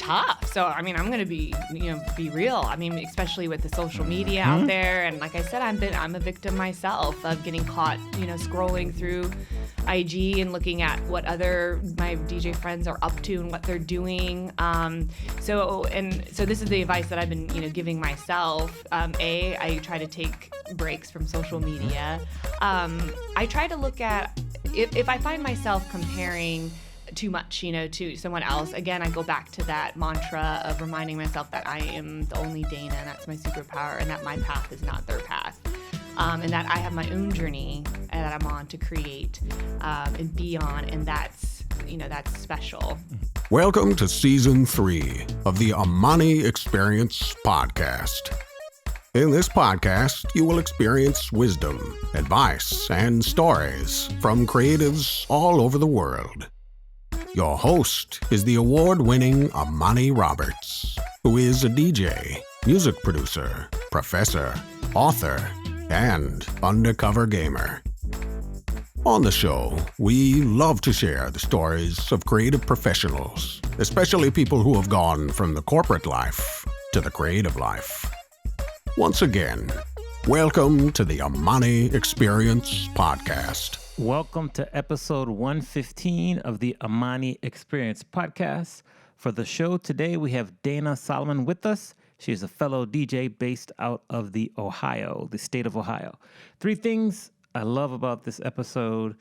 tough. So, I mean, I'm going to be real. I mean, especially with the social media out there. And like I said, I'm a victim myself of getting caught, scrolling through IG and looking at what my DJ friends are up to and what they're doing. So this is the advice that I've been, giving myself. I try to take breaks from social media. I try to look at, if I find myself comparing too much, to someone else, again, I go back to that mantra of reminding myself that I am the only Dayna, and that's my superpower, and that my path is not their path. And that I have my own journey that I'm on to create and be on, and that's special. Welcome to Season 3 of the Amani Experience podcast. In this podcast, you will experience wisdom, advice, and stories from creatives all over the world. Your host is the award-winning Amani Roberts, who is a DJ, music producer, professor, author, and undercover gamer. On the show, we love to share the stories of creative professionals, especially people who have gone from the corporate life to the creative life. Once again, welcome to the Amani Experience podcast. Welcome to episode 115 of the Amani Experience podcast. For the show today, we have Dayna Solomon with us. She is a fellow DJ based out of the state of Ohio. 3 things I love about this episode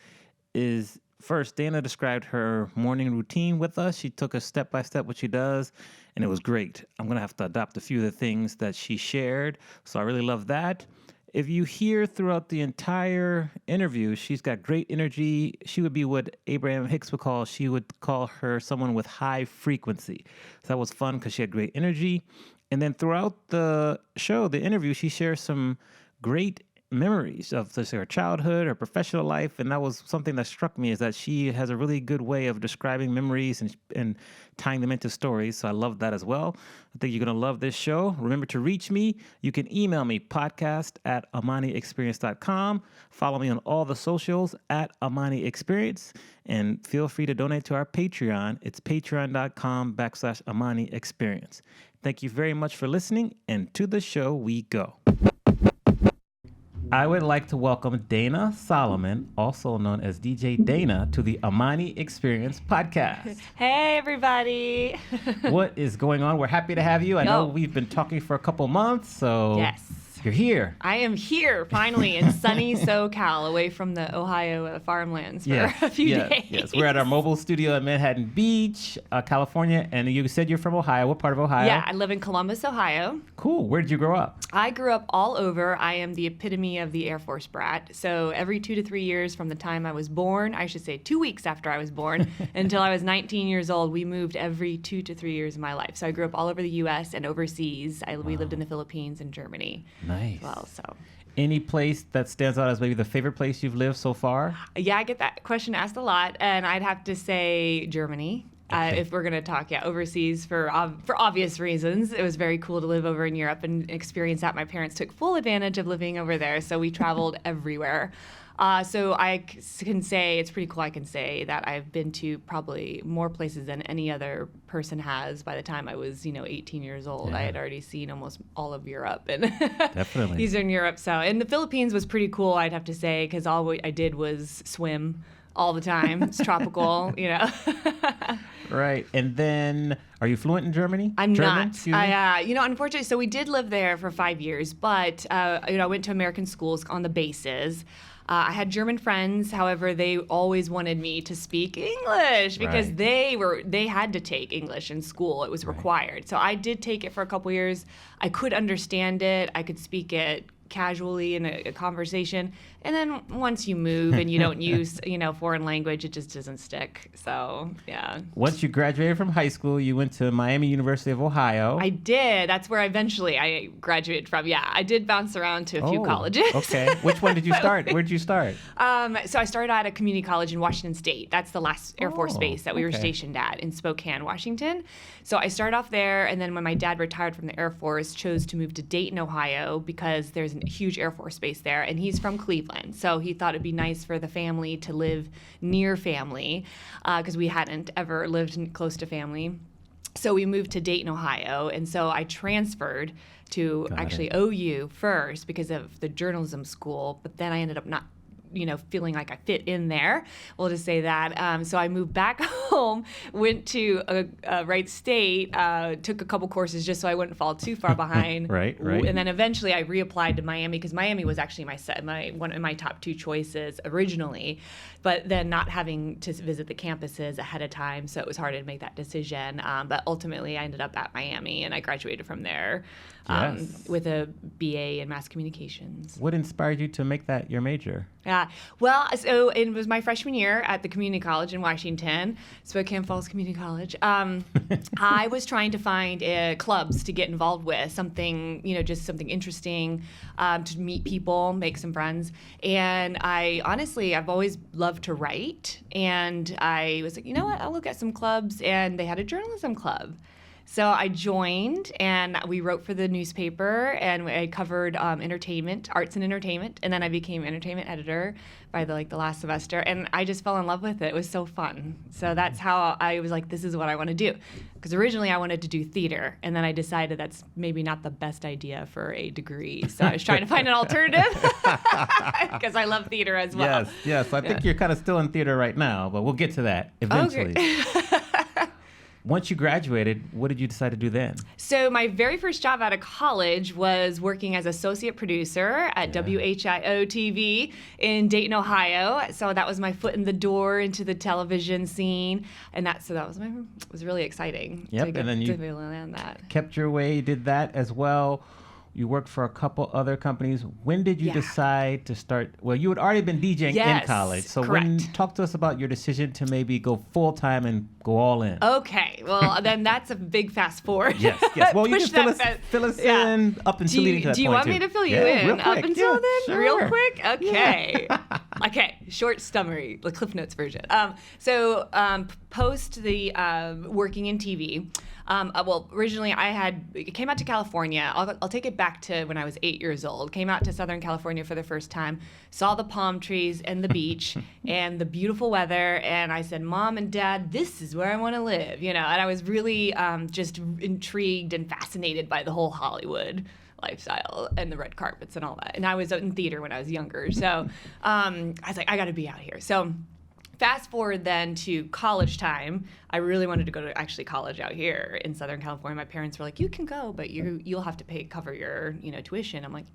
is, first, Dayna described her morning routine with us. She took us step by step what she does, and it was great. I'm going to have to adopt a few of the things that she shared, so I really love that. If you hear throughout the entire interview, she's got great energy. She would be what Abraham Hicks would call her someone with high frequency. So that was fun because she had great energy. And then throughout the show, the interview, she shares some great memories of her childhood, her professional life, and that was something that struck me, is that she has a really good way of describing memories and tying them into stories. So I love that as well. I think you're going to love this show. Remember to reach me. You can email me, podcast@amaniexperience.com. Follow me on all the socials @AmaniExperience, and feel free to donate to our Patreon. It's patreon.com/AmaniExperience. Thank you very much for listening, and to the show we go. I would like to welcome Dayna Solomon, also known as DJ Dayna, to the Amani Experience podcast. Hey, everybody. What is going on? We're happy to have you. I know we've been talking for a couple months, so yes. You're here. I am here, finally, in sunny SoCal, away from the Ohio farmlands for a few days. Yes, we're at our mobile studio at Manhattan Beach, California, and you said you're from Ohio. What part of Ohio? Yeah, I live in Columbus, Ohio. Cool. Where did you grow up? I grew up all over. I am the epitome of the Air Force brat. So every 2 to 3 years from the time I was born, I should say 2 weeks after I was born, until I was 19 years old, we moved every 2 to 3 years of my life. So I grew up all over the U.S. and overseas. We lived in the Philippines and Germany. Nice. As well, so. Any place that stands out as maybe the favorite place you've lived so far? Yeah, I get that question asked a lot, and I'd have to say Germany. Okay. If we're going to talk, overseas for obvious reasons. It was very cool to live over in Europe and experience that. My parents took full advantage of living over there, so we traveled everywhere. So I can say, it's pretty cool, I can say that I've been to probably more places than any other person has. By the time I was, 18 years old, I had already seen almost all of Europe and Definitely. Eastern Europe. So, and the Philippines was pretty cool, I'd have to say, because all I did was swim all the time. It's tropical, Right. And then, are you fluent in German? I'm not. Excuse me? Unfortunately, so we did live there for 5 years, but, I went to American schools on the bases. I had German friends. However, they always wanted me to speak English because they had to take English in school. It was required. So I did take it for a couple years. I could understand it. I could speak it casually in a conversation. And then once you move and you don't use, foreign language, it just doesn't stick. So, yeah. Once you graduated from high school, you went to Miami University of Ohio. I did. That's where eventually I graduated from. Yeah, I did bounce around to a few colleges. Okay. Which one did you start? Where did you start? So I started at a community college in Washington State. That's the last Air Force base that we were stationed at in Spokane, Washington. So I started off there, and then when my dad retired from the Air Force, chose to move to Dayton, Ohio, because there's a huge Air Force base there, and he's from Cleveland. So he thought it'd be nice for the family to live near family, because we hadn't ever lived close to family. So we moved to Dayton, Ohio, and so I transferred to OU first because of the journalism school, but then I ended up not feeling like I fit in there. We'll just say that. So I moved back home, went to Wright State, took a couple courses just so I wouldn't fall too far behind. Right. And then eventually I reapplied to Miami because Miami was actually one of my top 2 choices originally, but then not having to visit the campuses ahead of time, so it was hard to make that decision. But ultimately I ended up at Miami and I graduated from there with a BA in mass communications. What inspired you to make that your major? Well, so it was my freshman year at the community college in Washington, Spokane Falls Community College. I was trying to find clubs to get involved with, something, just something interesting, to meet people, make some friends. And I've always loved to write. And I was like, you know what, I'll look at some clubs. And they had a journalism club. So I joined, and we wrote for the newspaper, and I covered entertainment, arts and entertainment, and then I became entertainment editor by the last semester, and I just fell in love with it. It was so fun. So that's how I was like, this is what I want to do. Because originally I wanted to do theater, and then I decided that's maybe not the best idea for a degree. So I was trying to find an alternative because I love theater as well. Yes. I think you're kind of still in theater right now, but we'll get to that eventually. Okay. Once you graduated, what did you decide to do then? So my very first job out of college was working as associate producer at WHIO TV in Dayton, Ohio. So that was my foot in the door into the television scene, and that was really exciting. Yep, and then you to be able to land that. Kept your way, did that as well. You worked for a couple other companies. When did you decide to start? Well, you had already been DJing in college. So correct. Talk to us about your decision to maybe go full-time and go all in. Okay. Well, then that's a big fast forward. Yes. Well, you can fill us in up until leading to that point. Do you want me to fill you in real quick. up until then? Sure. Real quick? Okay. Okay. Short summary, the Cliff Notes version. Post the working in TV, originally it came out to California. I'll take it back to when I was 8 years old. Came out to Southern California for the first time, saw the palm trees and the beach and the beautiful weather, and I said, Mom and Dad, this is where I want to live, And I was really just intrigued and fascinated by the whole Hollywood lifestyle and the red carpets and all that. And I was in theater when I was younger, so I was like, I got to be out here. So fast forward then to college time. I really wanted to go to actually college out here in Southern California. My parents were like, you can go, but you'll have to cover your tuition. I'm like,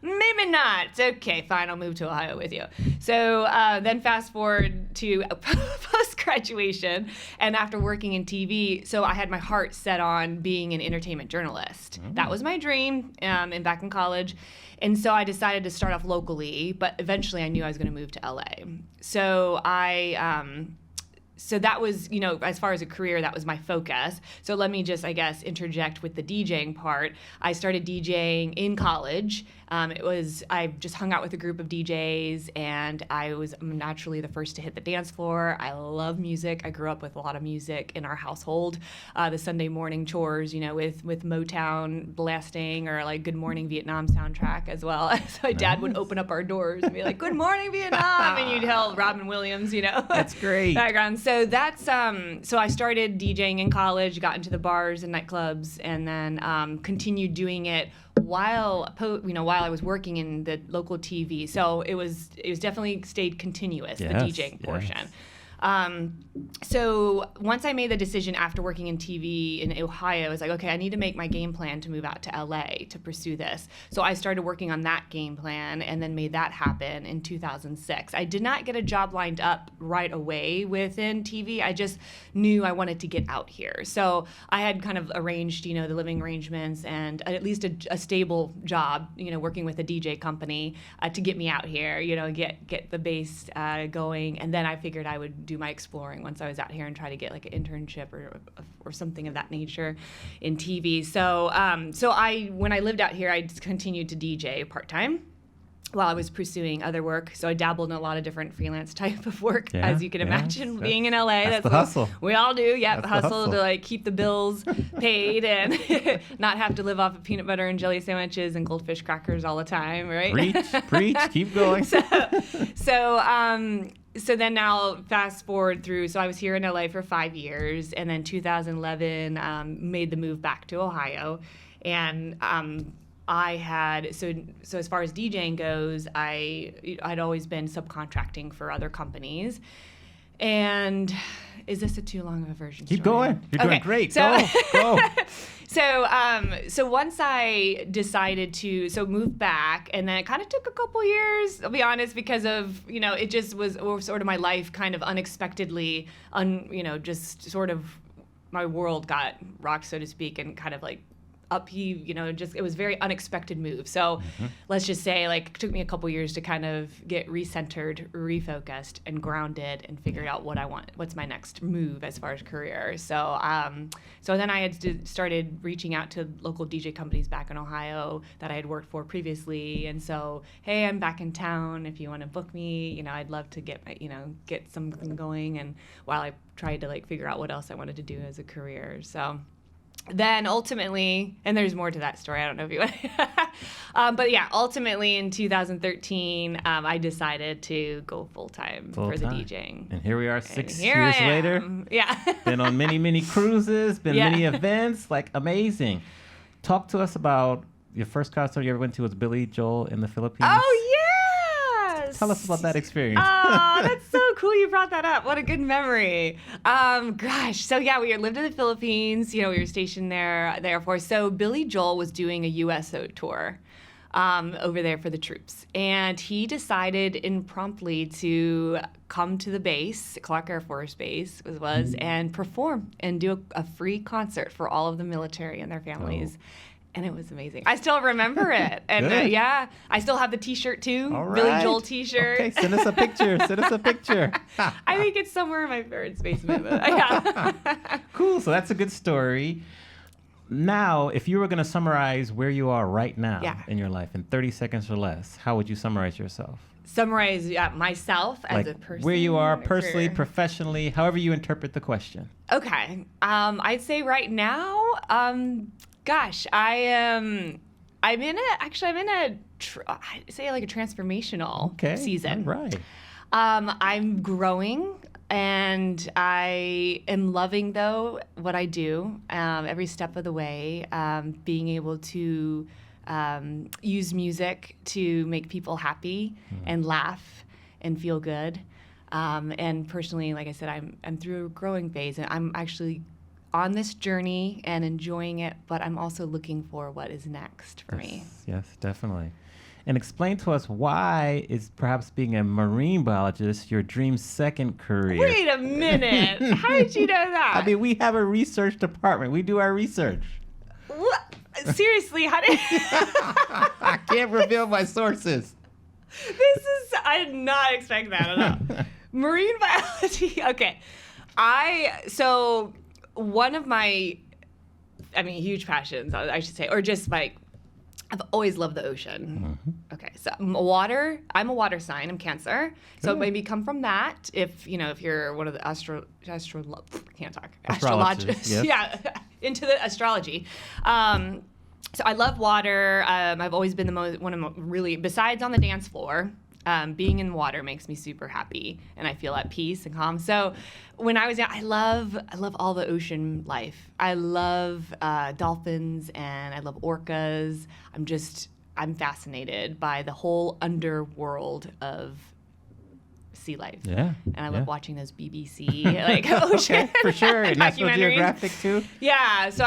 maybe not. It's okay, fine, I'll move to Ohio with you. So then fast forward to post-graduation, and after working in TV, so I had my heart set on being an entertainment journalist. That was my dream and back in college. And so I decided to start off locally, but eventually I knew I was going to move to LA. So so that was, as far as a career, that was my focus. So let me just, interject with the DJing part. I started DJing in college. I just hung out with a group of DJs, and I was naturally the first to hit the dance floor. I love music. I grew up with a lot of music in our household. The Sunday morning chores, with Motown blasting, or like Good Morning Vietnam soundtrack as well. So my dad would open up our doors and be like, Good Morning Vietnam, and you'd yell Robin Williams, That's great. Background. So that's so I started DJing in college, got into the bars and nightclubs, and then continued doing it while I was working in the local TV. So it was definitely stayed continuous, the DJing portion. So once I made the decision after working in TV in Ohio, I was like, okay, I need to make my game plan to move out to LA to pursue this. So I started working on that game plan and then made that happen in 2006. I did not get a job lined up right away within TV. I just knew I wanted to get out here. So I had kind of arranged, the living arrangements and at least a stable job, working with a DJ company to get me out here, get the base going. And then I figured I would do my exploring once I was out here and try to get like an internship or something of that nature in TV. So when I lived out here, I just continued to DJ part-time while I was pursuing other work. So I dabbled in a lot of different freelance type of work, as you can imagine, being in LA. That's the hustle. We all do, That's hustle to keep the bills paid and not have to live off of peanut butter and jelly sandwiches and goldfish crackers all the time, right? Preach, keep going. so then now fast forward through, so I was here in LA for 5 years, and then 2011 made the move back to Ohio. And I had, so as far as DJing goes, I'd always been subcontracting for other companies. And is this a too long of a version? Keep going. You're doing great. So, Go. So once I decided to move back, and then it kind of took a couple years, I'll be honest, because of, it just was sort of my life kind of unexpectedly, just sort of my world got rocked, so to speak, and kind of like upheave, it was a very unexpected move. So let's just say it took me a couple years to kind of get recentered, refocused, and grounded, and figured out what I want, what's my next move as far as career. So then I had started reaching out to local DJ companies back in Ohio that I had worked for previously. And so, hey, I'm back in town. If you want to book me, I'd love to get something going. And while I tried to figure out what else I wanted to do as a career. So then ultimately, and there's more to that story, I don't know if you want but yeah, ultimately in 2013, I decided to go full-time for the DJing. And here we are 6 years later. Yeah. Been on many cruises, been many events, amazing. Talk to us about your first concert you ever went to was Billy Joel in the Philippines. Oh, yes! Tell us about that experience. Oh, that's so cool you brought that up. What a good memory. So yeah, we lived in the Philippines. We were stationed there at the Air Force. So Billy Joel was doing a USO tour over there for the troops. And he decided impromptu to come to the base, Clark Air Force Base and perform and do a free concert for all of the military and their families. Oh. And it was amazing. I still remember it. And I still have the T-shirt too. All right. Billy Joel T-shirt. Okay, send us a picture. I think it's somewhere in my parents' basement. Yeah. Cool. So that's a good story. Now, if you were going to summarize where you are right now in your life in 30 seconds or less, how would you summarize yourself? Summarize myself as a person. Where you are personally, professionally, however you interpret the question. Okay. I'd say right now, gosh, I'm in a transformational season. Right. I'm growing, and I am loving though what I do every step of the way. Being able to use music to make people happy and laugh and feel good. And personally, like I said, I'm through a growing phase, and I'm actually on this journey and enjoying it, but I'm also looking for what is next for me. Yes, definitely. And explain to us, why is perhaps being a marine biologist your dream second career? Wait a minute. How did you know that? I mean, we have a research department. We do our research. What? Seriously, how did... I can't reveal my sources. I did not expect that at all. Marine biology. Okay. One of my, huge passions, I should say, or just I've always loved the ocean. Mm-hmm. Okay, so I'm a water sign. I'm Cancer. So Good. maybe come from that. If you're one of the can't talk. Astrologists. Yes. Yeah, into the astrology. So I love water. I've always been besides on the dance floor. Being in water makes me super happy, and I feel at peace and calm. So when I was young, I love all the ocean life. I love dolphins, and I love orcas. I'm fascinated by the whole underworld of sea life. Yeah. And I love watching those BBC ocean for sure. And National documentaries. Geographic too. Yeah. So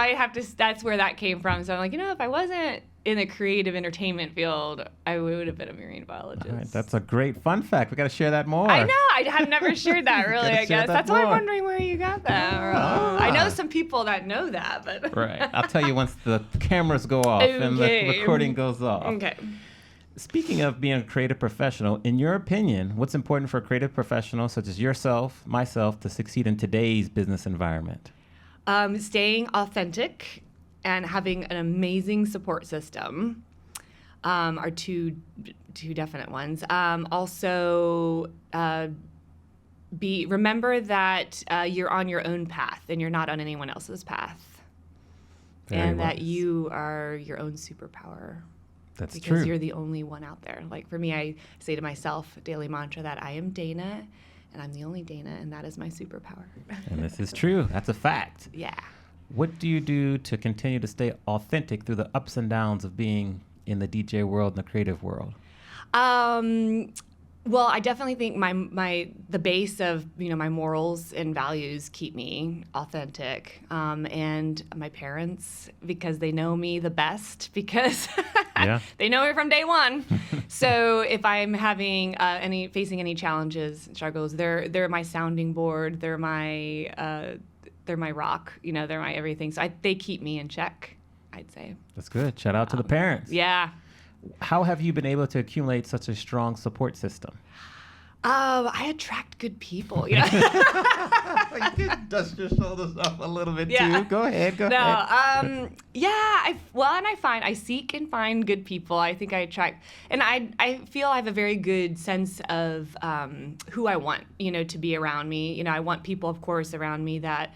that's where that came from. So I'm if I wasn't in the creative entertainment field, I would have been a marine biologist. All right, that's a great fun fact. We got to share that more. I know. I have never shared that, really, I guess. That's why I'm wondering where you got that. I know some people that know that, but... Right. I'll tell you once the cameras go off and the recording goes off. Okay. Speaking of being a creative professional, in your opinion, what's important for a creative professional such as yourself, myself, to succeed in today's business environment? Staying authentic and having an amazing support system are two definite ones. Also, remember that you're on your own path and you're not on anyone else's path. And that you are your own superpower. That's because true. You're the only one out there. For me, I say to myself, daily mantra, that I am Dayna, and I'm the only Dayna, and that is my superpower. And this is true. That's a fact. Yeah. What do you do to continue to stay authentic through the ups and downs of being in the DJ world and the creative world? Well, I definitely think the base of my morals and values keep me authentic, and my parents, because they know me the best, because they know me from day one. So if I'm having facing any challenges, struggles, they're my sounding board. They're my rock. They're my everything. So they keep me in check, I'd say. That's good. Shout out to the parents. Yeah. How have you been able to accumulate such a strong support system? I attract good people. You did dust your shoulders up a little bit too. Go ahead. And I seek and find good people. I think I attract, and I feel I have a very good sense of who I want, to be around me. I want people, of course, around me that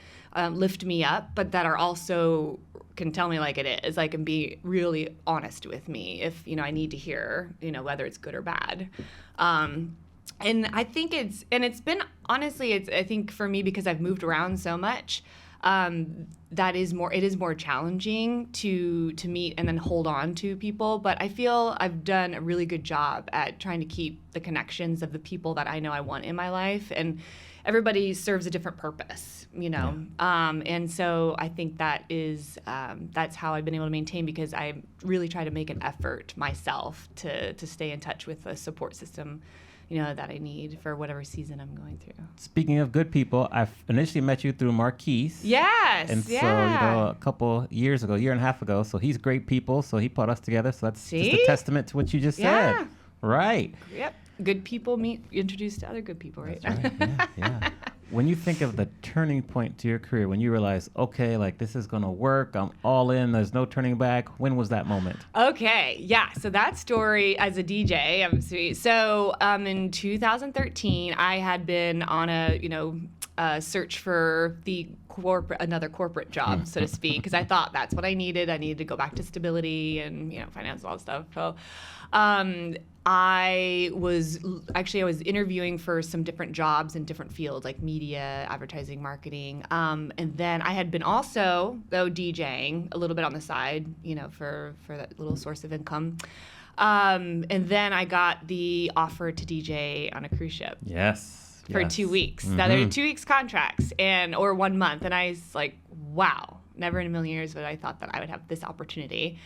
lift me up, but that are also can tell me like it is, like, and be really honest with me if I need to hear, whether it's good or bad. And I think it's been, honestly, I think for me, because I've moved around so much, it is more challenging to meet and then hold on to people. But I feel I've done a really good job at trying to keep the connections of the people that I know I want in my life. And everybody serves a different purpose, and so I think that's how I've been able to maintain, because I really try to make an effort myself to stay in touch with a support system that I need for whatever season I'm going through. Speaking of good people, I initially met you through Marquise. Yes. And so, a couple years ago, year and a half ago, so he's great people, so he put us together. So that's just a testament to what you just said. Right. Yep. Good people introduced to other good people, right? That's right. Yeah. When you think of the turning point to your career, when you realize, okay, like this is going to work, I'm all in, there's no turning back, when was that moment? Okay, yeah. So that story as a DJ, I'm sweet. So in 2013, I had been on a search for another corporate job, so to speak, because I thought that's what I needed. I needed to go back to stability and finance, all that stuff. So I was interviewing for some different jobs in different fields, like media, advertising, marketing. And then I had been also, though, DJing a little bit on the side, for that little source of income. And then I got the offer to DJ on a cruise ship. Yes. For 2 weeks. Now, they're 2 weeks contracts or 1 month. And I was like, wow, never in a million years would I thought that I would have this opportunity.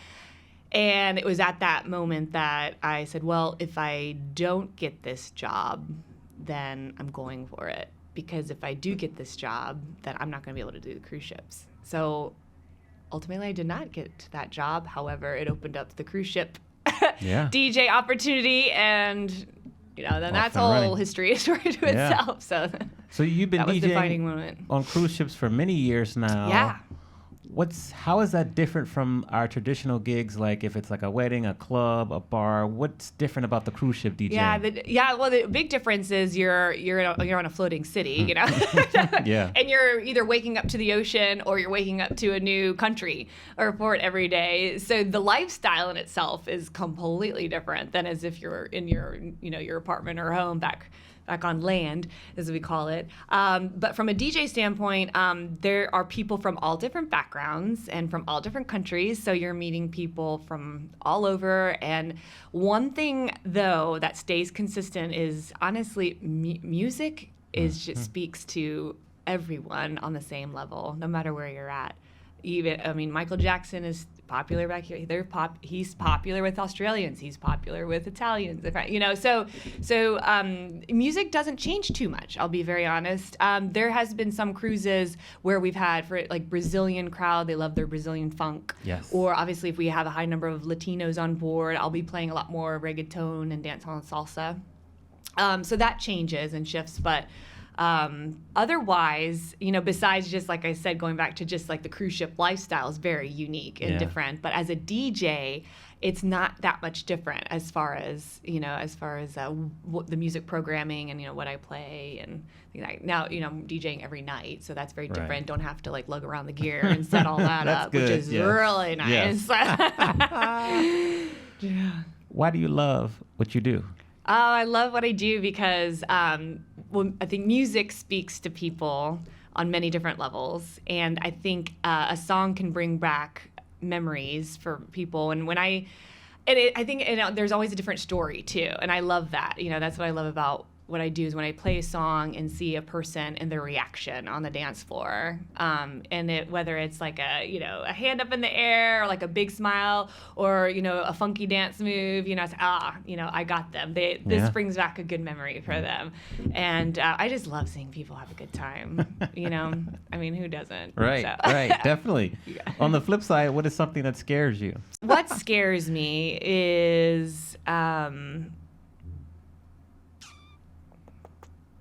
And it was at that moment that I said, well, if I don't get this job, then I'm going for it. Because if I do get this job, then I'm not going to be able to do the cruise ships. So ultimately, I did not get that job. However, it opened up the cruise ship DJ opportunity, and then that's a whole history to itself. So you've been that was DJing the defining moment on cruise ships for many years now. Yeah. How is that different from our traditional gigs? Like if it's like a wedding, a club, a bar, what's different about the cruise ship DJing? Well, the big difference is you're on a floating city, Yeah. And you're either waking up to the ocean or you're waking up to a new country or port every day. So the lifestyle in itself is completely different than as if you're in your apartment or home back on land, as we call it. But from a DJ standpoint, there are people from all different backgrounds and from all different countries. So you're meeting people from all over. And one thing, though, that stays consistent is, honestly, music just speaks to everyone on the same level, no matter where you're at. Michael Jackson is popular back here. He's popular with Australians. He's popular with Italians. So music doesn't change too much. I'll be very honest. There has been some cruises where we've had for like Brazilian crowd. They love their Brazilian funk. Yes. Or obviously, if we have a high number of Latinos on board, I'll be playing a lot more reggaeton and dancehall and salsa. So that changes and shifts, but. Otherwise, besides just, like I said, going back to just like the cruise ship lifestyle is very unique and different. But as a DJ, it's not that much different as far as the music programming and, what I play and things like that. Now, I'm DJing every night, so that's very different. Right. Don't have to like lug around the gear and set all that up, good. Which is really nice. Yes. Why do you love what you do? Oh, I love what I do because I think music speaks to people on many different levels, and I think a song can bring back memories for people. And when I think there's always a different story too, and I love that. That's what I love about what I do is when I play a song and see a person and their reaction on the dance floor, and whether it's like a hand up in the air or like a big smile or a funky dance move, it's I got them. This brings back a good memory for them, and I just love seeing people have a good time. I mean, who doesn't? Right, right, definitely. Yeah. On the flip side, what is something that scares you? What scares me is.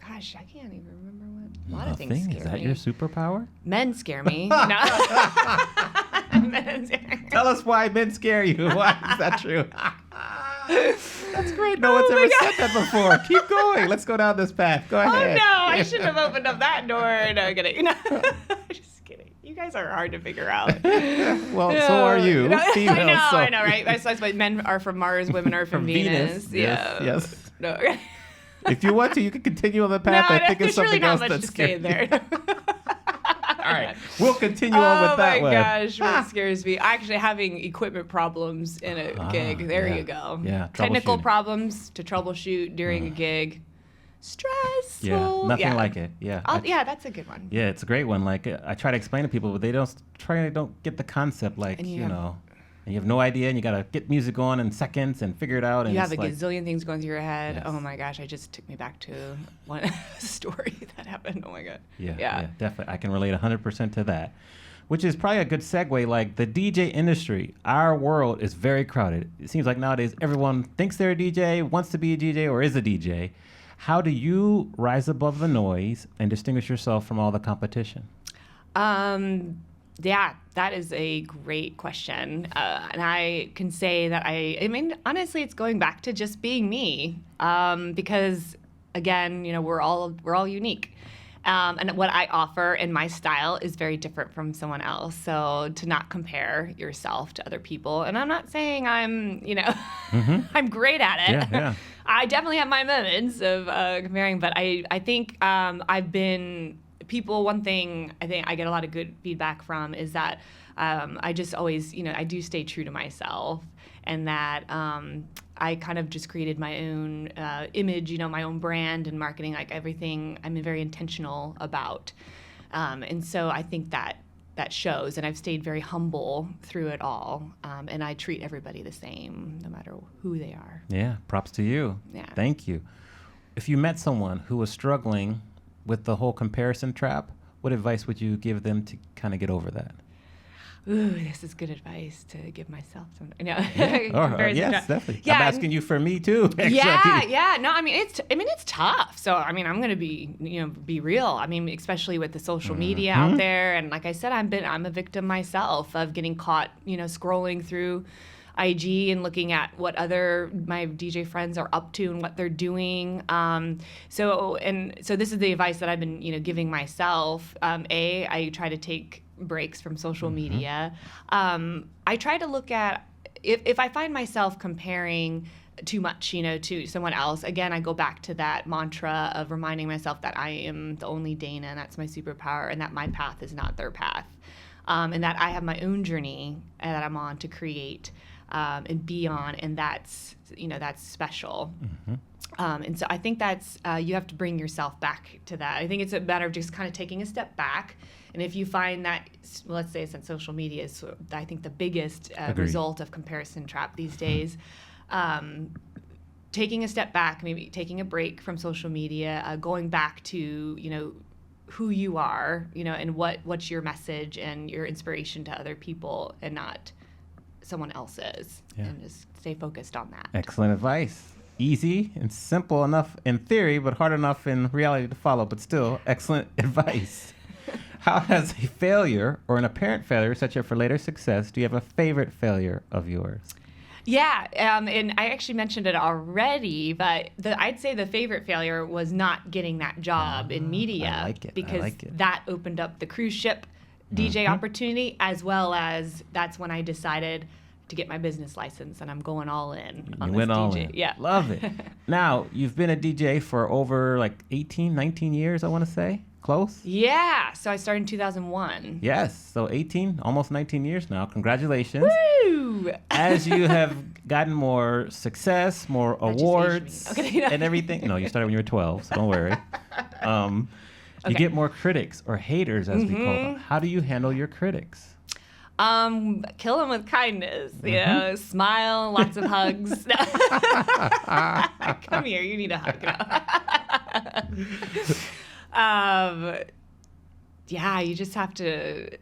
Gosh, I can't even remember what. A lot of things scare me. Is that your superpower? Men scare me. No. Men scare me. Tell us why men scare you. Why is that true? That's great. No one's ever said that before. Keep going. Let's go down this path. Go ahead. Oh, no. I shouldn't have opened up that door. No, kidding. Just kidding. You guys are hard to figure out. Well, so are you. Females, I know, right? That's why men are from Mars, women are from Venus. Yeah. Yes. No. If you want to, you can continue on the path. I think it's something else that's scary. There. All right, we'll continue on with that one. Oh my gosh, what scares me? Actually, having equipment problems in a gig. There you go. Yeah, technical problems to troubleshoot during a gig. Stressful. Yeah, nothing like it. Yeah. That's a good one. Yeah, it's a great one. Like I try to explain to people, but they don't get the concept. Like and you have no idea, and you gotta get music on in seconds and figure it out. And you have a gazillion things going through your head. Yes. Oh my gosh, I just took me back to one story that happened. Oh my god. Yeah, definitely. I can relate 100% to that. Which is probably a good segue. Like the DJ industry, our world is very crowded. It seems like nowadays everyone thinks they're a DJ, wants to be a DJ, or is a DJ. How do you rise above the noise and distinguish yourself from all the competition? Yeah, that is a great question. And I can say that I mean, honestly, it's going back to just being me. Because again, we're all unique. And what I offer in my style is very different from someone else. So to not compare yourself to other people. And I'm not saying I'm, I'm great at it. Yeah. I definitely have my moments of comparing, but I think I've been people. One thing I think I get a lot of good feedback from is that I just always, I do stay true to myself, and that I kind of just created my own image, my own brand and marketing, like everything I'm very intentional about. And so I think that shows, and I've stayed very humble through it all. And I treat everybody the same, no matter who they are. Yeah, props to you. Yeah. Thank you. If you met someone who was struggling with the whole comparison trap, what advice would you give them to kind of get over that? Ooh, this is good advice to give myself. Yes, definitely. Yeah, I'm asking you for me too. Yeah. No, I mean it's tough. So I mean I'm gonna be real. I mean, especially with the social media out there, and like I said, I'm a victim myself of getting caught, scrolling through IG and looking at what my DJ friends are up to and what they're doing. So this is the advice that I've been giving myself. I try to take breaks from social media. I try to look at if I find myself comparing too much, to someone else. Again, I go back to that mantra of reminding myself that I am the only Dayna, and that's my superpower, and that my path is not their path, and that I have my own journey that I'm on to create and be on, and that's special. And so I think that's you have to bring yourself back to that. I think it's a matter of just kind of taking a step back. And if you find that, let's say it's on social media, is I think the biggest result of comparison trap these days, taking a step back, maybe taking a break from social media, going back to, who you are, and what's your message and your inspiration to other people, and not someone else's, and just stay focused on that. Excellent advice. Easy and simple enough in theory, but hard enough in reality to follow, but still excellent advice. How has a failure or an apparent failure set you up for later success? Do you have a favorite failure of yours? Yeah, and I actually mentioned it already, but I'd say the favorite failure was not getting that job in media. I like it. Because that opened up the cruise ship DJ opportunity, as well as that's when I decided to get my business license, and I'm going all in on You this went all DJ. in. Yeah. Love it. Now, you've been a DJ for over like 18, 19 years, I want to say. Close? Yeah. So I started in 2001. Yes. So 18, almost 19 years now. Congratulations. Woo! As you have gotten more success, more That just aged awards, me. Okay, no. and everything. No, you started when you were 12, so don't worry. You Okay. get more critics or haters, as we call them. How do you handle your critics? Kill them with kindness, you know, smile, lots of hugs. Come here, you need a hug. Yeah, you just have to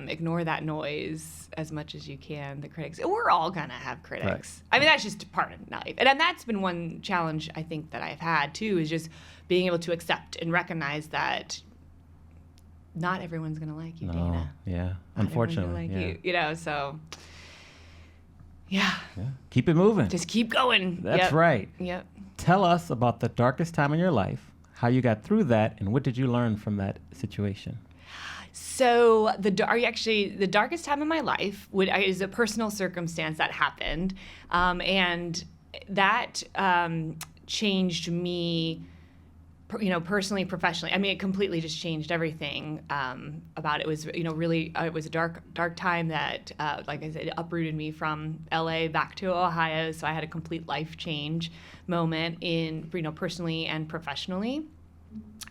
ignore that noise as much as you can, the critics. We're all gonna have critics. Right. I mean, that's just part of life. And that's been one challenge I think that I've had too, is just being able to accept and recognize that not everyone's gonna like you, No, Dayna. yeah. Not Unfortunately, everyone's gonna yeah. like you know, so yeah. Yeah. Keep it moving. Just keep going. That's Yep. right. Yep. Tell us about the darkest time in your life, how you got through that, and what did you learn from that situation? So the darkest time in my life is a personal circumstance that happened, and that changed me, personally, professionally. I mean, it completely just changed everything about it. It was, really, it was a dark time that, like I said, uprooted me from LA back to Ohio. So I had a complete life change moment in, personally and professionally.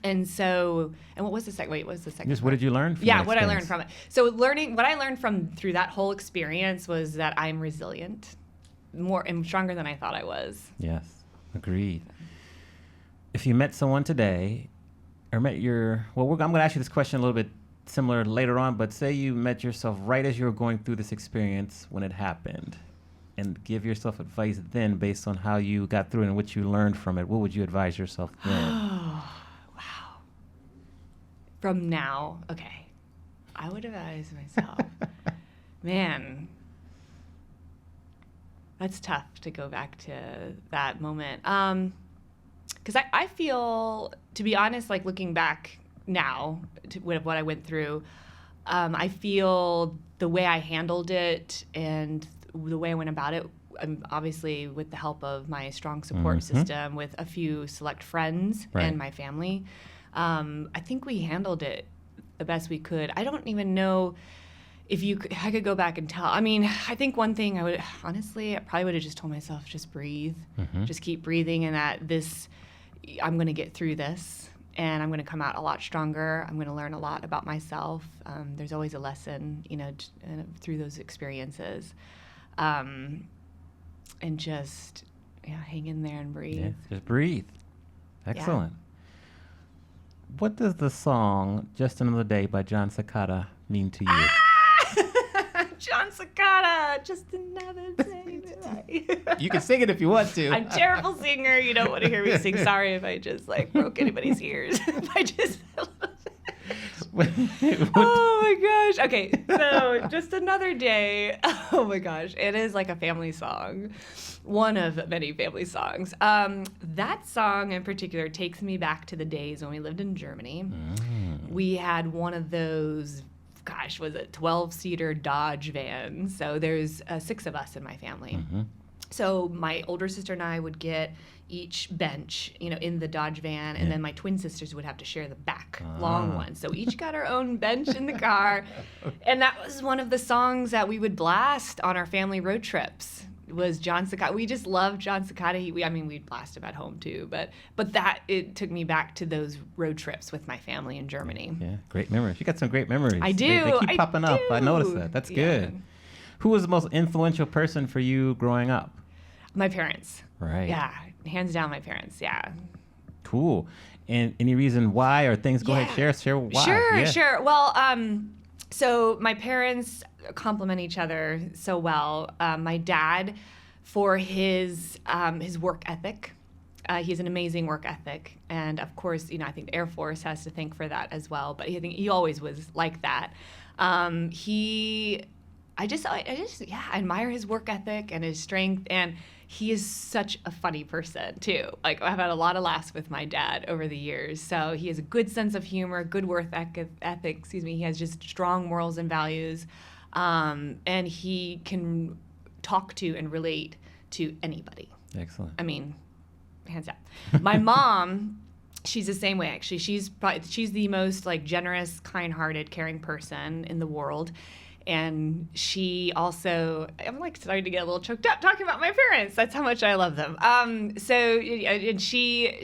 And so, and what was the second? Wait, what was the second? Just what did you learn from Yeah, that what I learned experience? from it. So what I learned through that whole experience was that I'm resilient, more and stronger than I thought I was. Yes, agreed. If you met someone today, or I'm going to ask you this question a little bit similar later on, but say you met yourself right as you were going through this experience when it happened, and give yourself advice then based on how you got through it and what you learned from it, what would you advise yourself then? Wow. From now, okay. I would advise myself. Man, that's tough to go back to that moment. Because I feel, to be honest, like looking back now to what I went through, I feel the way I handled it and the way I went about it, obviously with the help of my strong support system, with a few select friends and my family, I think we handled it the best we could. I don't even know if I could go back and tell. I mean, I think one thing I probably would have just told myself, just breathe, just keep breathing, and that I'm going to get through this, and I'm going to come out a lot stronger. I'm going to learn a lot about myself. There's always a lesson, through those experiences. And just hang in there and breathe. Yeah, just breathe. Excellent. What does the song Just Another Day by John Secada mean to you? John Secada, just another day. You can sing it if you want to. I'm a terrible singer. You don't want to hear me sing. Sorry if I just broke anybody's ears. If I just... Oh my gosh. Okay, so Just Another Day. Oh my gosh. It is like a family song. One of many family songs. That song in particular takes me back to the days when we lived in Germany. We had one of those, was it 12-seater Dodge van. So there's 6 of us in my family. So my older sister and I would get each bench, in the Dodge van, and then my twin sisters would have to share the back long one. So each got our own bench in the car. And that was one of the songs that we would blast on our family road trips, was John Secada. We just loved John Secada. We'd blast him at home too, but it took me back to those road trips with my family in Germany. Yeah, great memories. You got some great memories. I do. They keep popping up. I noticed that. That's good. Who was the most influential person for you growing up? My parents. Right. Yeah, hands down my parents, yeah. Cool. And any reason why or things? Go ahead, share why. Sure. Well, so my parents complement each other so well. My dad, for his work ethic, he has an amazing work ethic, and of course, I think the Air Force has to thank for that as well. But I think he always was like that. I just admire his work ethic and his strength, and he is such a funny person too. I've had a lot of laughs with my dad over the years. So he has a good sense of humor, good work ethic. He has just strong morals and values. And he can talk to and relate to anybody. Excellent. I mean, hands down. My mom, she's the same way, actually. She's the most like generous, kind-hearted, caring person in the world. And she also, I'm like starting to get a little choked up talking about my parents. That's how much I love them. And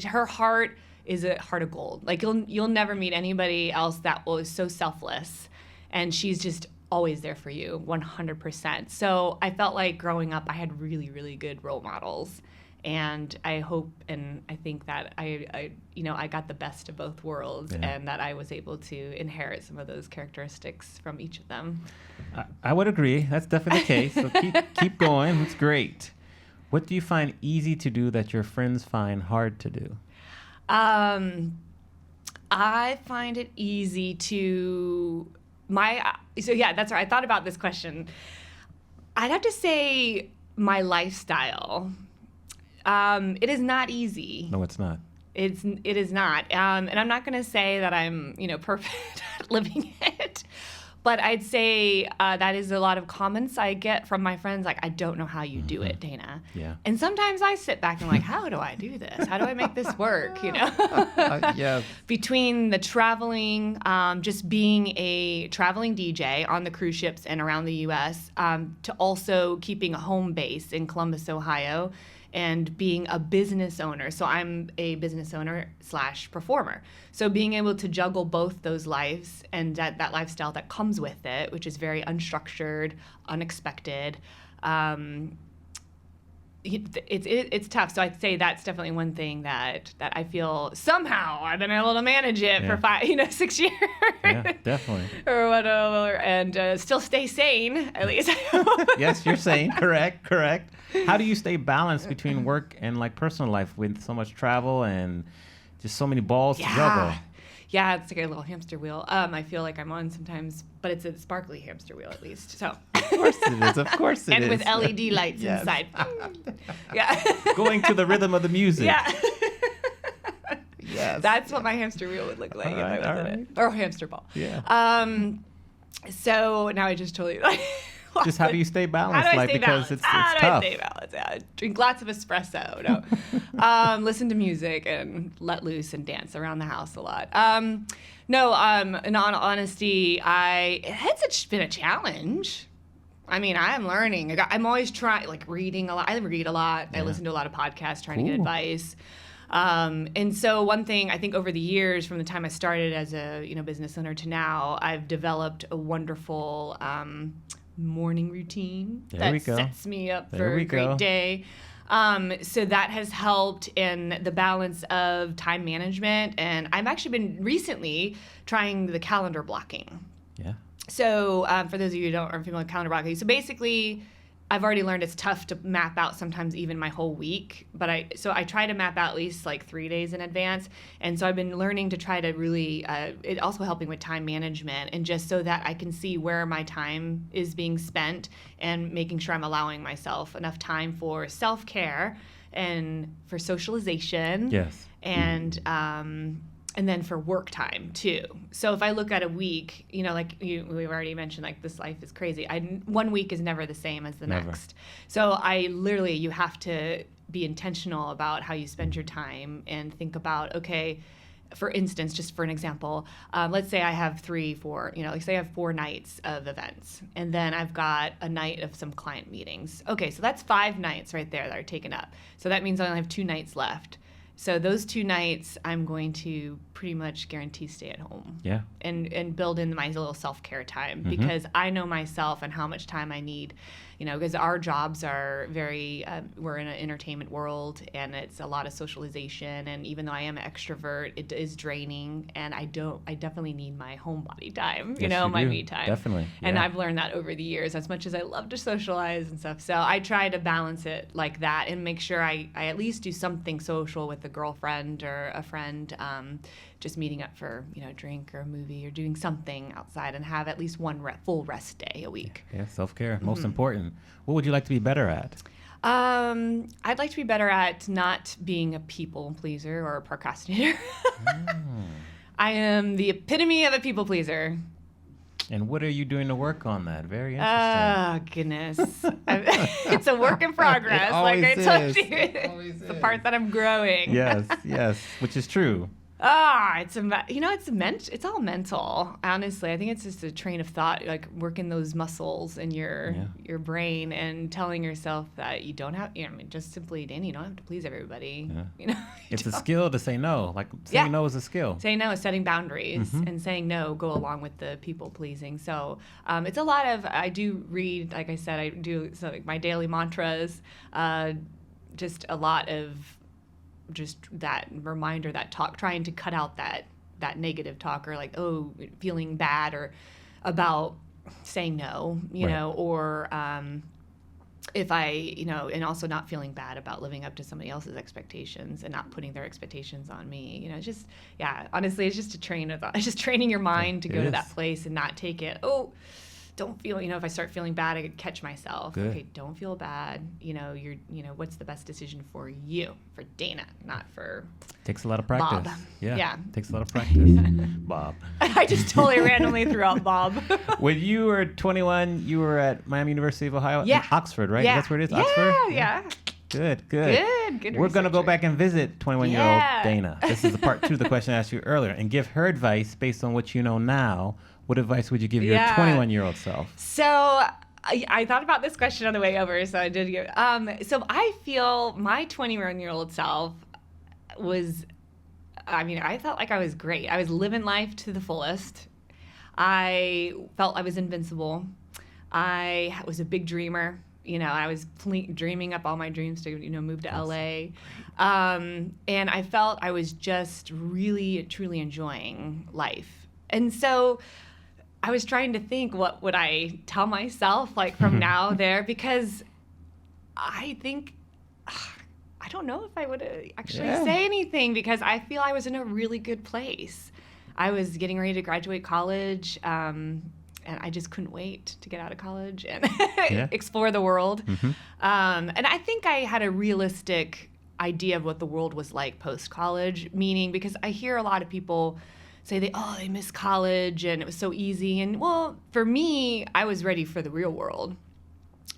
her heart is a heart of gold. Like you'll never meet anybody else that was so selfless. And she's just always there for you, 100%. So I felt like growing up, I had really, really good role models. And I hope and I think that I got the best of both worlds, and that I was able to inherit some of those characteristics from each of them. I would agree. That's definitely the case. So keep going. It's great. What do you find easy to do that your friends find hard to do? I find it easy to that's right. I thought about this question. I'd have to say my lifestyle. It is not easy. No, it's not. It is not. And I'm not going to say that I'm, perfect at living it. But I'd say that is a lot of comments I get from my friends, like, I don't know how you do it, Dayna. Yeah. And sometimes I sit back and like, how do I do this? How do I make this work, Yeah. Between the traveling, just being a traveling DJ on the cruise ships and around the U.S., to also keeping a home base in Columbus, Ohio, and being a business owner. So I'm a business owner / performer. So being able to juggle both those lives and that lifestyle that comes with it, which is very unstructured, unexpected, it's tough. So I'd say that's definitely one thing that I feel somehow I've been able to manage it for 6 years. Yeah, definitely. Or whatever, and still stay sane, at least. Yes, you're sane. Correct. How do you stay balanced between work and like personal life with so much travel and just so many balls to juggle? Yeah, it's like a little hamster wheel. I feel like I'm on sometimes, but it's a sparkly hamster wheel at least. So. Of course it is. Of course it is. And with LED lights inside. Yeah. Going to the rhythm of the music. Yeah. Yes. That's what my hamster wheel would look like if I was in it. Or hamster ball. Yeah. So now I just totally just how do you stay balanced? How do I stay balanced? It's how do tough. I stay balanced? Yeah. Drink lots of espresso. No. Listen to music and let loose and dance around the house a lot. In all honesty, it's been a challenge. I mean, I'm learning. I'm always trying, like reading a lot. I read a lot. Yeah. I listen to a lot of podcasts trying to get advice. And so one thing I think over the years, from the time I started as a business owner to now, I've developed a wonderful morning routine that sets me up for a great day. So that has helped in the balance of time management. And I've actually been recently trying the calendar blocking. Yeah. So for those of you who aren't familiar with calendar blocking, so basically I've already learned it's tough to map out sometimes even my whole week, but I try to map out at least like 3 days in advance. And so I've been learning to try to really, it also helping with time management, and just so that I can see where my time is being spent and making sure I'm allowing myself enough time for self-care and for socialization. Yes. And then for work time too. So if I look at a week, we've already mentioned, like this life is crazy. 1 week is never the same as the next. So you have to be intentional about how you spend your time and think about, okay, for instance, just for an example, let's say I have 4 nights of events, and then I've got a night of some client meetings. Okay, so that's 5 nights right there that are taken up. So that means I only have 2 nights left. So those 2 nights, I'm going to pretty much guarantee stay at home. Yeah. And build in my little self-care time, because I know myself and how much time I need, because our jobs are very, we're in an entertainment world, and it's a lot of socialization. And even though I am an extrovert, it is draining, and I definitely need my homebody time, my me time. Definitely. Yeah. And I've learned that over the years, as much as I love to socialize and stuff. So I try to balance it like that and make sure I at least do something social with a girlfriend or a friend, just meeting up for a drink or a movie or doing something outside, and have at least one full rest day a week. Yeah, self-care, most important. What would you like to be better at? I'd like to be better at not being a people pleaser or a procrastinator. I am the epitome of a people pleaser. And what are you doing to work on that? Very interesting. Oh, goodness. It's a work in progress. Like I told you. It's the part that I'm growing. Yes, which is true. It's all mental. Honestly, I think it's just a train of thought, like working those muscles in your brain and telling yourself that you don't have, just simply, Dayna, you don't have to please everybody. Yeah. It's a skill to say no. Like saying no is a skill. Saying no is setting boundaries, and saying no go along with the people pleasing. So it's a lot of, I do read, like I said, I do my daily mantras, just a lot of just that reminder, that talk, trying to cut out that negative talk, or like, feeling bad or about saying no, you know, or if I, and also not feeling bad about living up to somebody else's expectations and not putting their expectations on me. Just, honestly, it's just it's just training your mind to go to that place and not take it, don't feel, if I start feeling bad, I could catch myself. Good. Okay, don't feel bad. What's the best decision for you, for Dayna, not for Takes a lot of practice. Bob. Yeah. Takes a lot of practice. Bob. I just totally randomly threw out Bob. When you were 21, you were at Miami University of Ohio in Oxford, right? Yeah. That's where it is, Oxford? Yeah. Good. We're going to go back and visit 21-year-old Dayna. This is the part 2 of the question I asked you earlier, and give her advice based on what you know now. What advice would you give your 21-year-old self? So I thought about this question on the way over, so I did give. So I feel my 21-year-old self was, I felt like I was great. I was living life to the fullest. I felt I was invincible. I was a big dreamer. I was dreaming up all my dreams to, move to LA. And I felt I was just really, truly enjoying life. And so I was trying to think, what would I tell myself, like, from now there? Because I think, I don't know if I would actually say anything, because I feel I was in a really good place. I was getting ready to graduate college, and I just couldn't wait to get out of college and explore the world. And I think I had a realistic idea of what the world was like post-college, meaning, because I hear a lot of people say they miss college and it was so easy. And well, for me, I was ready for the real world.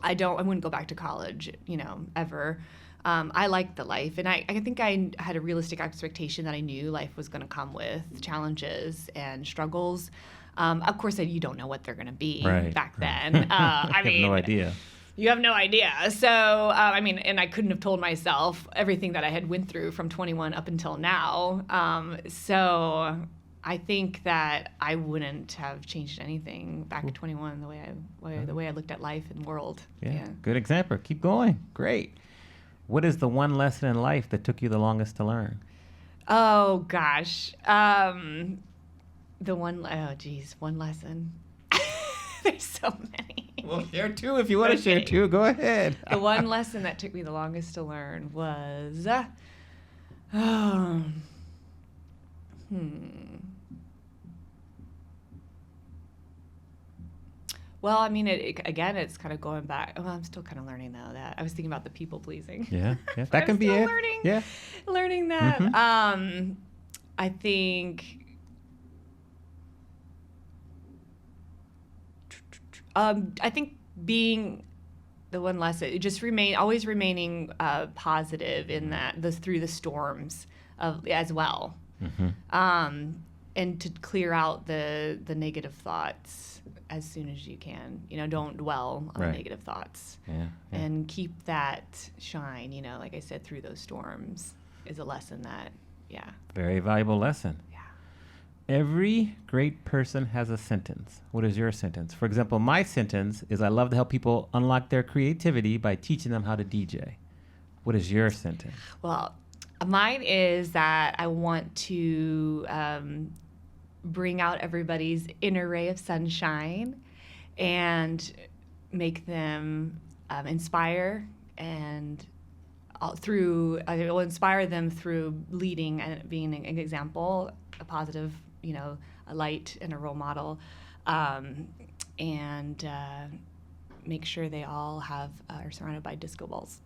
I wouldn't go back to college, ever. I liked the life, and I think I had a realistic expectation that I knew life was going to come with challenges and struggles. Of course, you don't know what they're going to be back then. I have no idea. You have no idea. So, and I couldn't have told myself everything that I had went through from 21 up until now. So I think that I wouldn't have changed anything back at 21, the way I looked at life and world. Yeah. Good example. Keep going. Great. What is the one lesson in life that took you the longest to learn? Oh, gosh. One lesson. There's so many. Well, share 2 if you want to share 2. Go ahead. The one lesson that took me the longest to learn was, Well, it's kind of going back. Well, I'm still kind of learning, though, that I was thinking about the people pleasing. Yeah. That can be it. Learning that. I think being the one lesson, just always remaining positive in that, through the storms as well. And to clear out the negative thoughts as soon as you can. Don't dwell on the negative thoughts. And keep that shine, like I said, through those storms is a lesson that, Very valuable lesson. Yeah. Every great person has a sentence. What is your sentence? For example, my sentence is, I love to help people unlock their creativity by teaching them how to DJ. What is your sentence? Well, mine is that I want to bring out everybody's inner ray of sunshine and make them inspire, and I will inspire them through leading and being an example, a positive, a light and a role model, and make sure they all are surrounded by disco balls.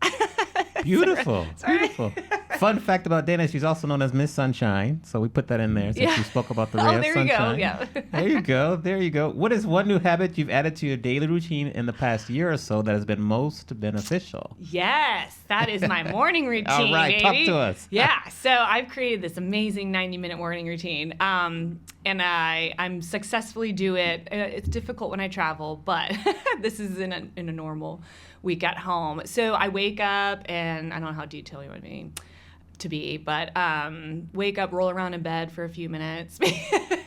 Beautiful. Sorry. Beautiful. Fun fact about Dayna, she's also known as Miss Sunshine. So we put that in there since you spoke about the ray of sunshine. Yeah. There you go. What is one new habit you've added to your daily routine in the past year or so that has been most beneficial? Yes, that is my morning routine, All right, baby. talk to us. Yeah, so I've created this amazing 90-minute morning routine, and I'm successfully do it. It's difficult when I travel, but this is in a normal week at home. So I wake up, and I don't know how detailed you want me to be, but wake up, roll around in bed for a few minutes.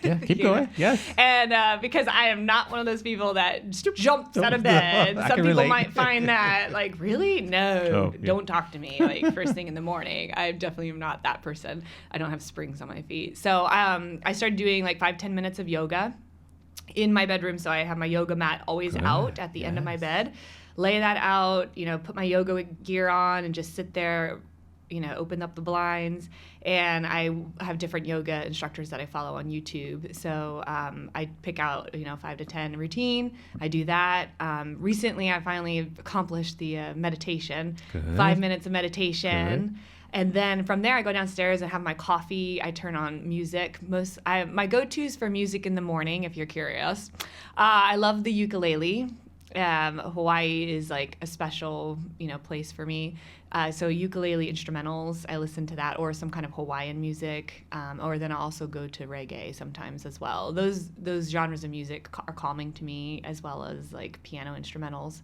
Yeah, keep going. Yes. And because I am not one of those people that jumps out of bed. Some people might find that like, really? No, don't talk to me like first thing in the morning. I definitely am not that person. I don't have springs on my feet. So I started doing like 5-10 minutes of yoga in my bedroom. So I have my yoga mat always out at the end of my bed. Lay that out, put my yoga gear on and just sit there, open up the blinds. And I have different yoga instructors that I follow on YouTube. So I pick out, 5 to 10 routine. I do that. Recently, I finally accomplished the meditation. Good. 5 minutes of meditation. Good. And then from there, I go downstairs and have my coffee. I turn on music. My go-tos for music in the morning, if you're curious. I love the ukulele. Hawaii is like a special, place for me. So ukulele instrumentals, I listen to that, or some kind of Hawaiian music, or then I also go to reggae sometimes as well. Those genres of music are calming to me, as well as like piano instrumentals.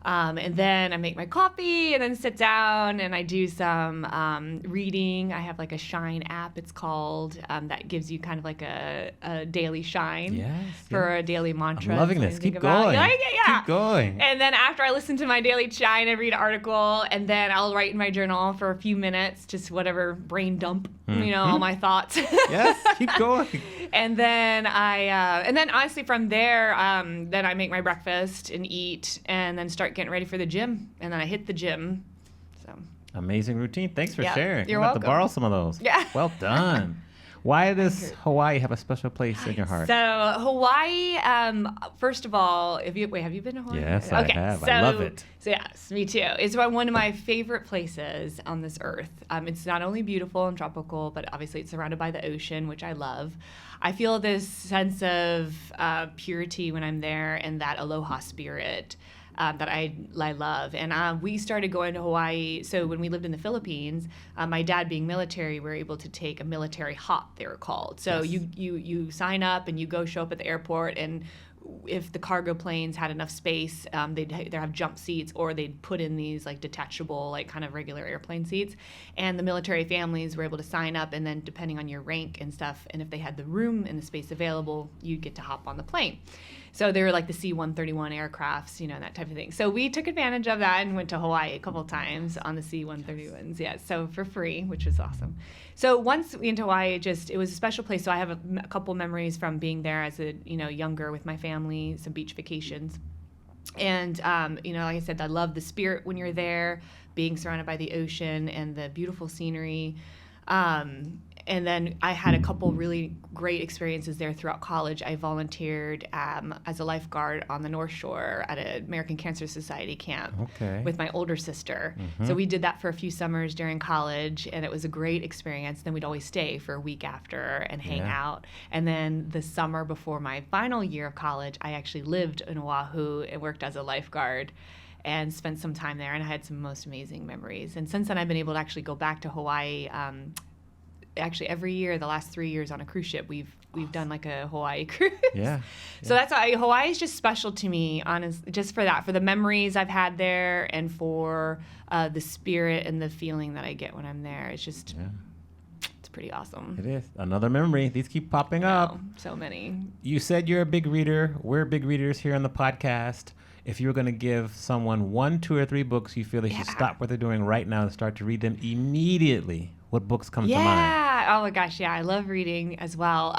And then I make my coffee and then sit down and I do some reading. I have like a Shine app, it's called, that gives you kind of like a daily shine for a daily mantra. I'm loving this. Keep going. You like it? Yeah. Keep going. And then after I listen to my daily shine, I read an article and then I'll write in my journal for a few minutes, just whatever brain dump, all my thoughts. Yes, keep going. And then and then honestly from there, then I make my breakfast and eat and then start getting ready for the gym. And then I hit the gym. So amazing routine. Thanks for sharing. You're welcome. To borrow some of those. Yeah. Well done. Why does Hawaii have a special place in your heart? So Hawaii, first of all, have you been to Hawaii? Yes, I have. I love it. So yes, me too. It's one of my favorite places on this earth. It's not only beautiful and tropical, but obviously it's surrounded by the ocean, which I love. I feel this sense of purity when I'm there and that aloha spirit. That I love. And we started going to Hawaii. So when we lived in the Philippines, my dad being military, we were able to take a military hop, they were called. So you sign up and you go show up at the airport, and if the cargo planes had enough space, they'd have jump seats, or they'd put in these like detachable, like kind of regular airplane seats. And the military families were able to sign up, and then depending on your rank and stuff, and if they had the room and the space available, you'd get to hop on the plane. So they were like the C-131 aircrafts, that type of thing. So we took advantage of that and went to Hawaii a couple of times on the C-131s. Yeah, so for free, which was awesome. So once we went to Hawaii, it was a special place. So I have a couple memories from being there as a younger with my family, some beach vacations. And like I said, I love the spirit when you're there, being surrounded by the ocean and the beautiful scenery. And then I had a couple really great experiences there throughout college. I volunteered as a lifeguard on the North Shore at an American Cancer Society camp with my older sister. Mm-hmm. So we did that for a few summers during college, and it was a great experience. Then we'd always stay for a week after and hang out. And then the summer before my final year of college, I actually lived in Oahu and worked as a lifeguard and spent some time there, and I had some most amazing memories. And since then, I've been able to actually go back to Hawaii actually every year, the last 3 years on a cruise ship, we've done like a Hawaii cruise. Yeah. So that's Hawaii is just special to me, just for that, for the memories I've had there, and for the spirit and the feeling that I get when I'm there. It's just, it's pretty awesome. It is. Another memory. These keep popping up. So many. You said you're a big reader. We're big readers here on the podcast. If you were going to give someone 1, 2, or 3 books you feel they should stop what they're doing right now and start to read them immediately, what books come to mind? Oh my gosh, I love reading as well.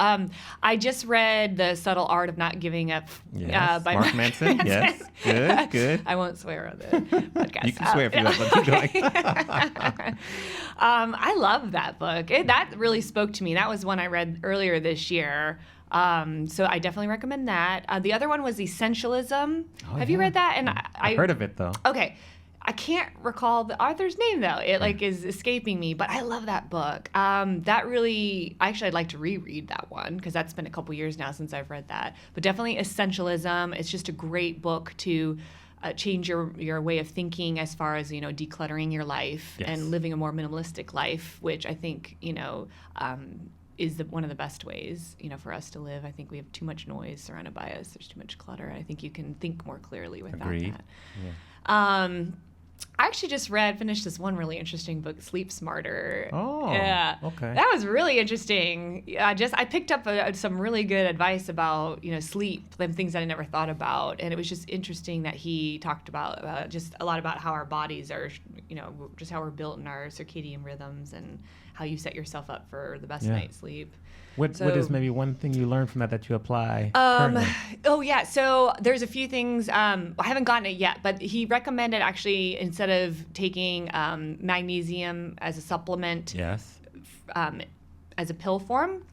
I just read The Subtle Art of Not Giving Up by Mark Manson. Yes, good. I won't swear on the podcast. You can swear if you want, but keep going. I love that book. That really spoke to me. That was one I read earlier this year. So I definitely recommend that. The other one was Essentialism. Have you read that? And I've heard of it though. Okay. I can't recall the author's name though. It like is escaping me, but I love that book. That really, actually, I'd like to reread that one because that's been a couple years now since I've read that. But definitely Essentialism. It's just a great book to change your way of thinking as far as, decluttering your life and living a more minimalistic life, which I think, is one of the best ways, for us to live. I think we have too much noise surrounded by us. There's too much clutter. I think you can think more clearly without that. Yeah. I actually just finished this one really interesting book, Sleep Smarter. Oh, yeah. Okay. That was really interesting. I picked up some really good advice about, sleep, and things that I never thought about. And it was just interesting that he talked about just a lot about how our bodies are, just how we're built in our circadian rhythms and how you set yourself up for the best night's sleep. What is maybe one thing you learned from that you apply currently? Oh, yeah. So there's a few things. I haven't gotten it yet, but he recommended actually instead of taking magnesium as a supplement as a pill form,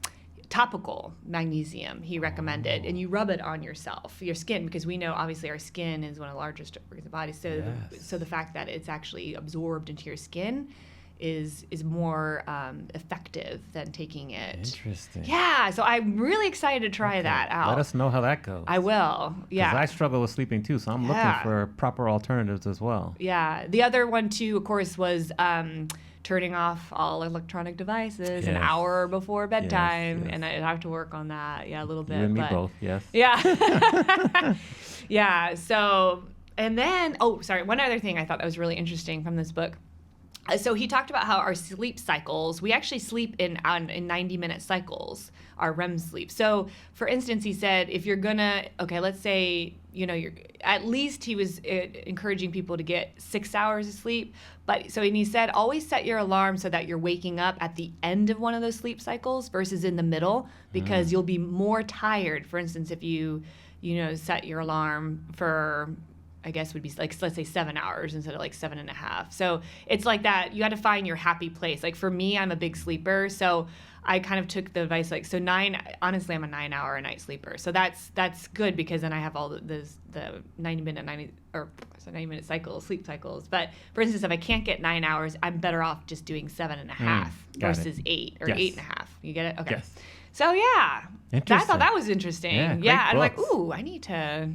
topical magnesium he recommended. And you rub it on your skin, because we know obviously our skin is one of the largest organs of the body. So the fact that it's actually absorbed into your skin is more effective than taking it. Interesting. Yeah, so I'm really excited to try that out. Let us know how that goes. I will. Yeah. Because I struggle with sleeping too, so I'm looking for proper alternatives as well. Yeah. The other one too, of course, was turning off all electronic devices an hour before bedtime, and I have to work on that. Yeah, a little bit. You and me both. Yes. Yeah. Yeah. So, and then, one other thing I thought that was really interesting from this book. So he talked about how our sleep cycles, we actually sleep in 90-minute cycles, our REM sleep. So, for instance, he said, if you're let's say, you're at least he was encouraging people to get 6 hours of sleep. And he said, always set your alarm so that you're waking up at the end of one of those sleep cycles versus in the middle, because you'll be more tired. For instance, if you set your alarm for, I guess would be like, let's say 7 hours instead of like 7.5. So it's like that. You got to find your happy place. Like for me, I'm a big sleeper. So I kind of took the advice, honestly, I'm a 9-hour a night sleeper. So that's good, because then I have all the 90-minute sleep cycles. But for instance, if I can't get 9 hours, I'm better off just doing 7.5 versus 8 or 8.5. You get it? Okay. Yes. So yeah, I thought that was interesting. Yeah, I'm like, ooh, I need to,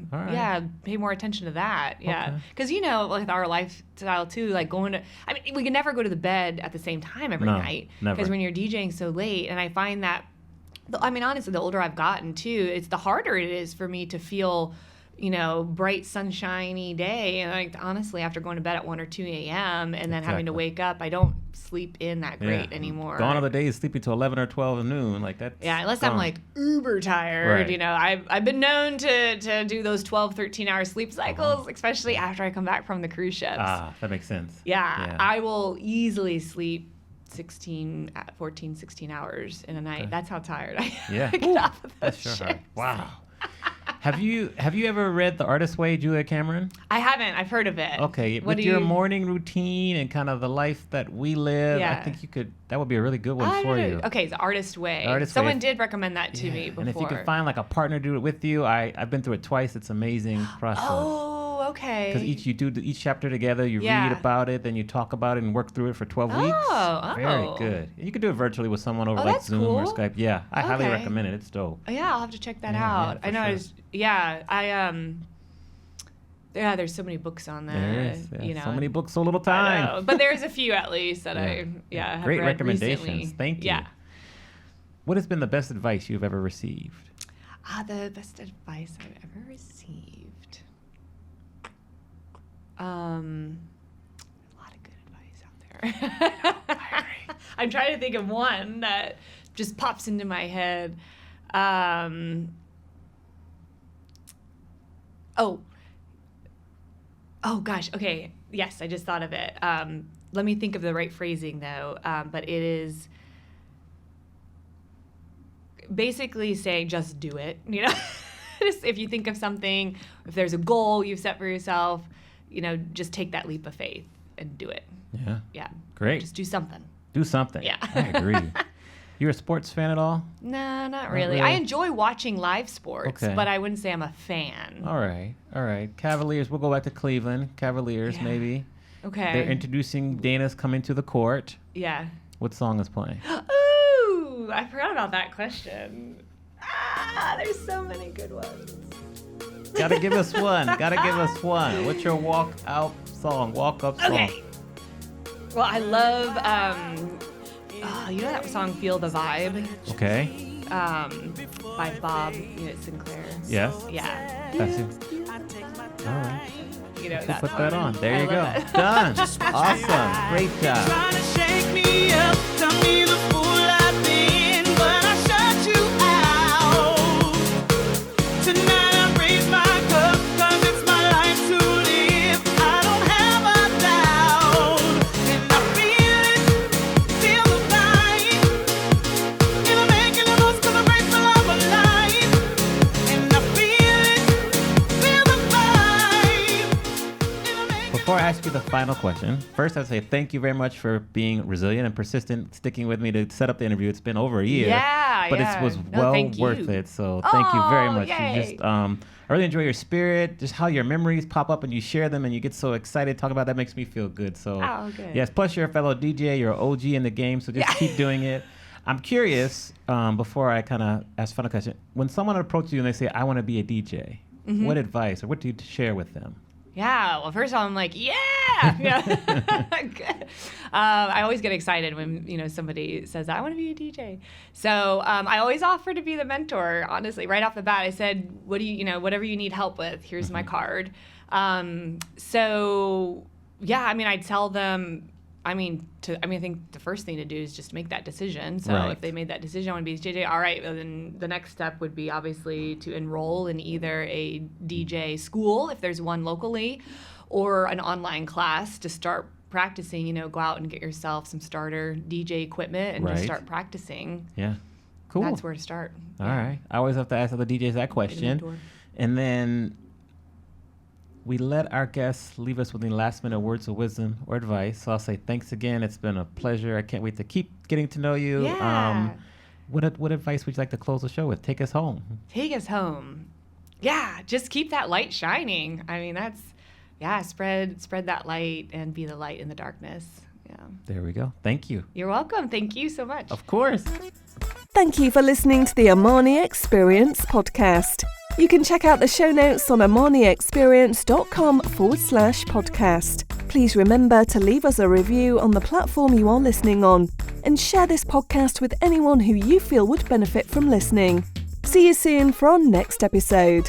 pay more attention to that. Yeah, because with our lifestyle too, like we can never go to the bed at the same time every night, because when you're DJing so late, and I find that, honestly, the older I've gotten too, it's the harder it is for me to feel, bright, sunshiny day. And honestly, after going to bed at 1 or 2 a.m. and then having to wake up, I don't sleep in that great anymore. Gone are the days sleeping till 11 or 12 noon. Like that. Yeah, unless I'm like uber tired. Right. I've been known to do those 12, 13-hour sleep cycles, especially after I come back from the cruise ships. That makes sense. Yeah, I will easily sleep 14, 16 hours in a night. Okay. That's how tired I am. Yeah. Get off of those ships. Hard. Wow. Have you ever read The Artist's Way, Julia Cameron? I haven't. I've heard of it. Okay. With your morning routine and kind of the life that we live, I think that would be a really good one for you. Okay, The Artist's Way. Someone did recommend that to me before. And if you can find like a partner to do it with you, I've been through it twice. It's an amazing process. Oh, okay. Because you do each chapter together, you read about it, then you talk about it and work through it for 12 weeks. Very good. You can do it virtually with someone over like Zoom or Skype. Yeah, I highly recommend it. It's dope. Yeah, I'll have to check that out. I know. There's so many books on that. There is. So many books, so little time. But there's a few at least that I have great read recommendations. Recently. Thank you. Yeah. What has been the best advice you've ever received? The best advice I've ever received. A lot of good advice out there. I agree. I'm trying to think of one that just pops into my head. Oh gosh. Okay. Yes, I just thought of it. Let me think of the right phrasing though. But it is basically saying just do it. Just if you think of something, if there's a goal you've set for yourself, just take that leap of faith and do it. Yeah. Yeah. Great. Just do something. Do something. Yeah. I agree. You're a sports fan at all? No, not really. I enjoy watching live sports, but I wouldn't say I'm a fan. All right. Cavaliers. We'll go back to Cleveland. Cavaliers, maybe. Okay. They're introducing Dayna's coming to the court. Yeah. What song is playing? Ooh, I forgot about that question. There's so many good ones. Gotta give us one. What's your walk out song? Walk up song. Okay. Well, I love, you know that song "Feel the Vibe"? Okay. By Bob Sinclair. Yes. Yeah. That's it. All right. You know We'll that put song. that on. There I you go. love it. Done. Awesome. Great job. Trying to shake me up, tell me the fool I've been, but I shut you out. Tonight I raise my cup, 'cause it's my life to live. I don't have a doubt, and I feel the vibe. And I'm making the most 'cause I'm grateful I'm alive. And I feel the vibe. And I'm making Before I ask you the final question, first I'd say thank you very much for being resilient and persistent, sticking with me to set up the interview. It's been over a year. Yeah, But yeah. it was No, well thank worth you. it. So thank you very Oh, much. yay. You just I really enjoy your spirit, just how your memories pop up and you share them and you get so excited talking about that makes me feel good. So Oh, good. yes, plus you're a fellow DJ, you're an OG in the game, so just keep doing it. I'm curious, before I kind of ask the final question, when someone approaches you and they say, I want to be a DJ, Mm-hmm. what advice or what do you share with them? Yeah. Well, first of all, I'm like, yeah. Good. I always get excited when somebody says I want to be a DJ. So I always offer to be the mentor. Honestly, right off the bat, I said, "What do whatever you need help with? Here's my card." So yeah, I'd tell them. I think the first thing to do is just make that decision. So Right. if they made that decision, I want to be a DJ, all right, well, then the next step would be obviously to enroll in either a DJ school, if there's one locally, or an online class to start practicing, go out and get yourself some starter DJ equipment and Right. just start practicing. Yeah. Cool. That's where to start. All right. I always have to ask other DJs that question. mentor. And then we let our guests leave us with any last minute words of wisdom or advice. So I'll say thanks again. It's been a pleasure. I can't wait to keep getting to know you. Yeah. What advice would you like to close the show with? Take us home. Take us home. Yeah, just keep that light shining. Spread that light and be the light in the darkness. Yeah. There we go. Thank you. You're welcome. Thank you so much. Of course. Thank you for listening to the Amani Experience podcast. You can check out the show notes on amaniexperience.com/podcast. Please remember to leave us a review on the platform you are listening on and share this podcast with anyone who you feel would benefit from listening. See you soon for our next episode.